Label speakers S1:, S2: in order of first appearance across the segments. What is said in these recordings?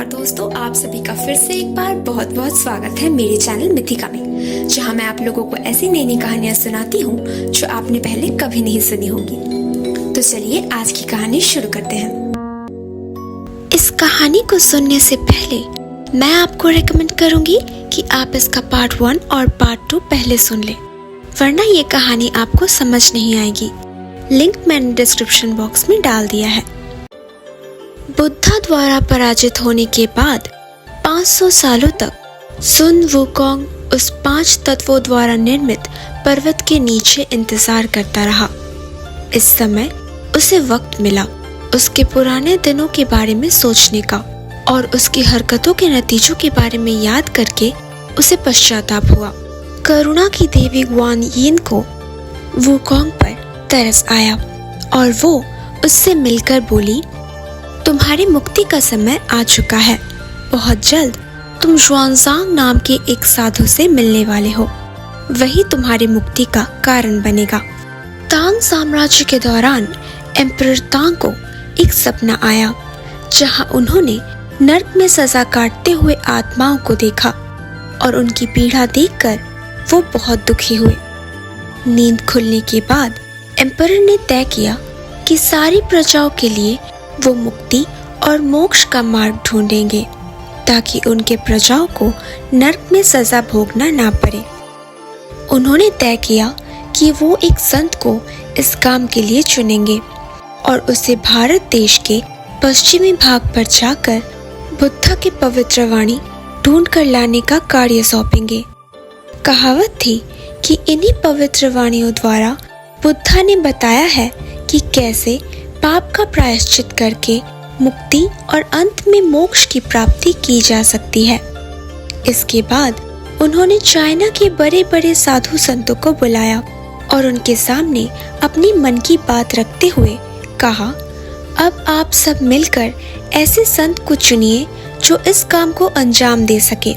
S1: नमस्कार दोस्तों, आप सभी का फिर से एक बार बहुत बहुत स्वागत है मेरे चैनल मिथिका में, जहां मैं आप लोगों को ऐसी नई नई कहानियां सुनाती हूं जो आपने पहले कभी नहीं सुनी होंगी। तो चलिए आज की कहानी शुरू करते हैं। इस कहानी को सुनने से पहले मैं आपको रेकमेंड करूंगी कि आप इसका पार्ट 1 और पार्ट 2 पहले सुन लें, वरना ये कहानी आपको समझ नहीं आएगी। लिंक मैंने डिस्क्रिप्शन बॉक्स में डाल दिया है। बुद्धा द्वारा पराजित होने के बाद 500 सालों तक सुन वुकोंग उस 5 तत्वों द्वारा निर्मित पर्वत के नीचे इंतजार करता रहा। इस समय उसे वक्त मिला उसके पुराने दिनों के बारे में सोचने का, और उसकी हरकतों के नतीजों के बारे में याद करके उसे पश्चाताप हुआ। करुणा की देवी ग्वान यीन को वुकोंग पर तरस आया और वो उससे मिलकर बोली, तुम्हारी मुक्ति का समय आ चुका है। बहुत जल्द तुम जुआनजांग नाम के एक साधु से मिलने वाले हो, वही तुम्हारी मुक्ति का कारण बनेगा। तांग साम्राज्य के दौरान एम्परर तांग को एक सपना आया, जहां उन्होंने नर्क में सजा काटते हुए आत्माओं को देखा और उनकी पीड़ा देखकर वो बहुत दुखी हुए। नींद खुलने के बाद एम्परर ने तय किया कि सारी प्रजाओं के लिए वो मुक्ति और मोक्ष का मार्ग ढूंढेंगे, ताकि उनके प्रजाओं को नर्क में सजा भोगना ना पड़े। उन्होंने तय किया कि वो एक संत को इस काम के लिए चुनेंगे और उसे भारत देश के पश्चिमी भाग पर जाकर बुद्धा के पवित्र वाणी ढूंढ कर लाने का कार्य सौंपेंगे। कहावत थी कि इन्हीं पवित्र वाणियों द्वारा बुद्धा ने बताया है कि कैसे पाप का प्रायश्चित करके मुक्ति और अंत में मोक्ष की प्राप्ति की जा सकती है। इसके बाद उन्होंने चाइना के बड़े बड़े साधु संतों को बुलाया और उनके सामने अपनी मन की बात रखते हुए कहा, अब आप सब मिलकर ऐसे संत को चुनिए जो इस काम को अंजाम दे सके।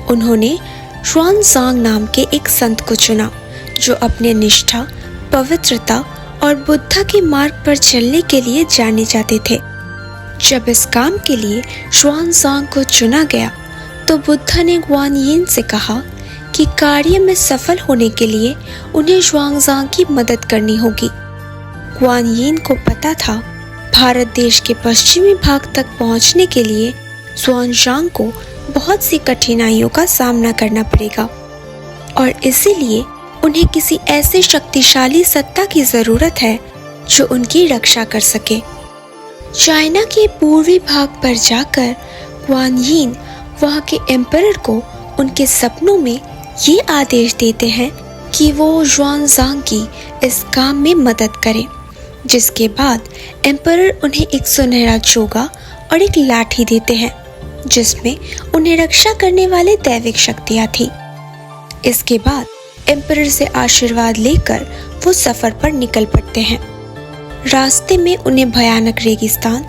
S1: उन्होंने जुआनजांग नाम के एक संत को चुना, जो अपने निष्ठा, पवित्रता और बुद्धा के मार्ग पर चलने के लिए जाने जाते थे। जब इस काम के लिए जुआनजांग को चुना गया तो बुद्धा ने ग्वान यीन से कहा कि कार्य में सफल होने के लिए उन्हें जुआनजांग की मदद करनी होगी। ग्वान यीन को पता था भारत देश के पश्चिमी भाग तक पहुंचने के लिए जुआनजांग को बहुत सी कठिनाइयों का सामना करना पड़ेगा, और इसीलिए उन्हें किसी ऐसे शक्तिशाली सत्ता की जरूरत है जो उनकी रक्षा कर सके। चाइना के पूर्वी भाग पर जाकर ग्वान यीन वहां के एम्परर को उनके सपनों में ये आदेश देते हैं कि वो जुआनजांग की इस काम में मदद करें, जिसके बाद एम्परर उन्हें एक सुनहरा चोगा और एक लाठी देते हैं, जिसमें उन्हें रक्षा करने वाले दैविक शक्तियां थी। इसके बाद एम्परर से आशीर्वाद लेकर वो सफर पर निकल पड़ते हैं। रास्ते में उन्हें भयानक रेगिस्तान,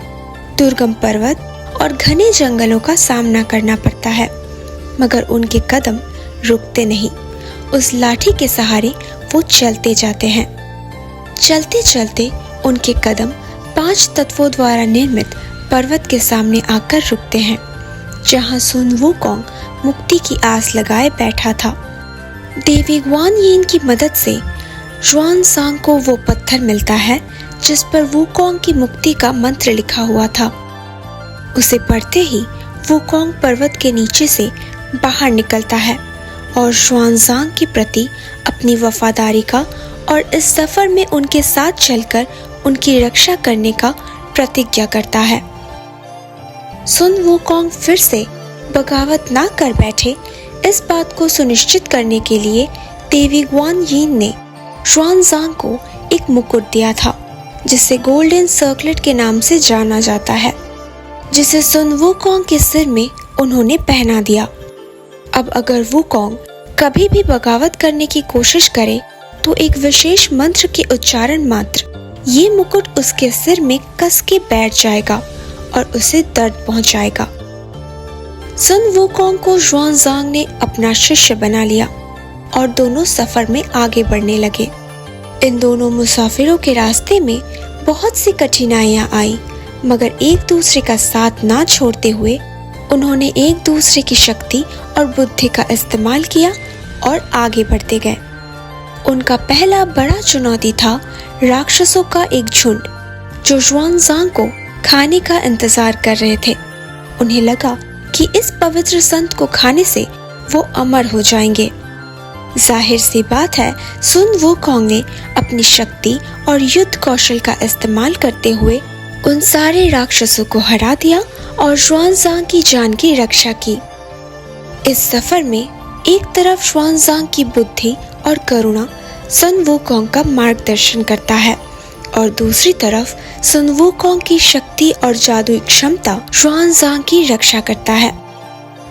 S1: दुर्गम पर्वत और घने जंगलों का सामना करना पड़ता है, मगर उनके कदम रुकते नहीं। उस लाठी के सहारे वो चलते जाते हैं। चलते चलते उनके कदम 5 तत्वों द्वारा निर्मित पर्वत के सामने आकर रुकते हैं, जहां सुन वुकोंग मुक्ति की आस लगाए बैठा था। देवी ग्वान यीन की मदद से जुआनजांग को वो पत्थर मिलता है जिस पर वुकोंग की मुक्ति का मंत्र लिखा हुआ था। उसे पढ़ते ही वुकोंग पर्वत के नीचे से बाहर निकलता है और जुआनजांग के प्रति अपनी वफादारी का और इस सफर में उनके साथ चलकर उनकी रक्षा करने का प्रतिज्ञा करता है। सुन वुकोंग फिर से बगावत ना कर बैठे, इस बात को सुनिश्चित करने के लिए देवी ग्वान यीन ने जुआनजांग को एक मुकुट दिया था, जिसे गोल्डन सर्कलेट के नाम से जाना जाता है, जिसे सुन वुकोंग के सिर में उन्होंने पहना दिया। अब अगर वुकोंग कभी भी बगावत करने की कोशिश करे तो एक विशेष मंत्र के उच्चारण मात्र ये मुकुट उसके सिर में कस के बैठ जाएगा और उसे दर्द पहुंचाएगा। सुन वुकोंग को जुआनजांग ने अपना शिष्य बना लिया और दोनों सफर में आगे बढ़ने लगे। इन दोनों मुसाफिरों के रास्ते में बहुत सी कठिनाइयां आई, मगर एक दूसरे का साथ ना छोड़ते हुए उन्होंने एक दूसरे की शक्ति और बुद्धि का इस्तेमाल किया और आगे बढ़ते गए। उनका पहला बड़ा चुनौती था राक्षसों का एक झुंड जो ज़ुआनज़ांग को खाने का इंतजार कर रहे थे। उन्हें लगा कि इस पवित्र संत को खाने से वो अमर हो जाएंगे। जाहिर सी बात है, सुन वूकोंग ने अपनी शक्ति और युद्ध कौशल का इस्तेमाल करते हुए उन सारे राक्षसों को हरा दिया और ज़ुआनज़ांग की जान की रक्षा की। इस सफर में एक तरफ ज़ुआनज़ांग की बुद्धि और करुणा सुन वूकोंग का मार्गदर्शन करता है और दूसरी तरफ सुन वूकोंग की शक्ति और जादुई क्षमता ज़ुआनज़ांग की रक्षा करता है।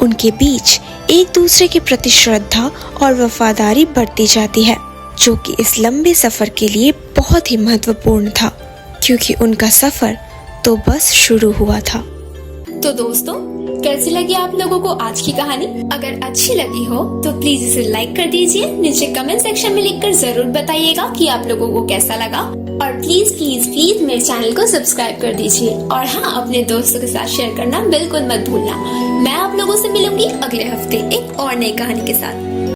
S1: उनके बीच एक दूसरे के प्रति श्रद्धा और वफादारी बढ़ती जाती है, जो कि इस लंबे सफर के लिए बहुत ही महत्वपूर्ण था, क्योंकि उनका सफर तो बस शुरू हुआ था। तो दोस्तों, कैसी लगी आप लोगों को आज की कहानी? अगर अच्छी लगी हो तो प्लीज इसे लाइक कर दीजिए। नीचे कमेंट सेक्शन में लिखकर जरूर बताइएगा कि आप लोगों को कैसा लगा, और प्लीज प्लीज प्लीज मेरे चैनल को सब्सक्राइब कर दीजिए। और हाँ, अपने दोस्तों के साथ शेयर करना बिल्कुल मत भूलना। मैं आप लोगों से मिलूंगी अगले हफ्ते एक और नई कहानी के साथ।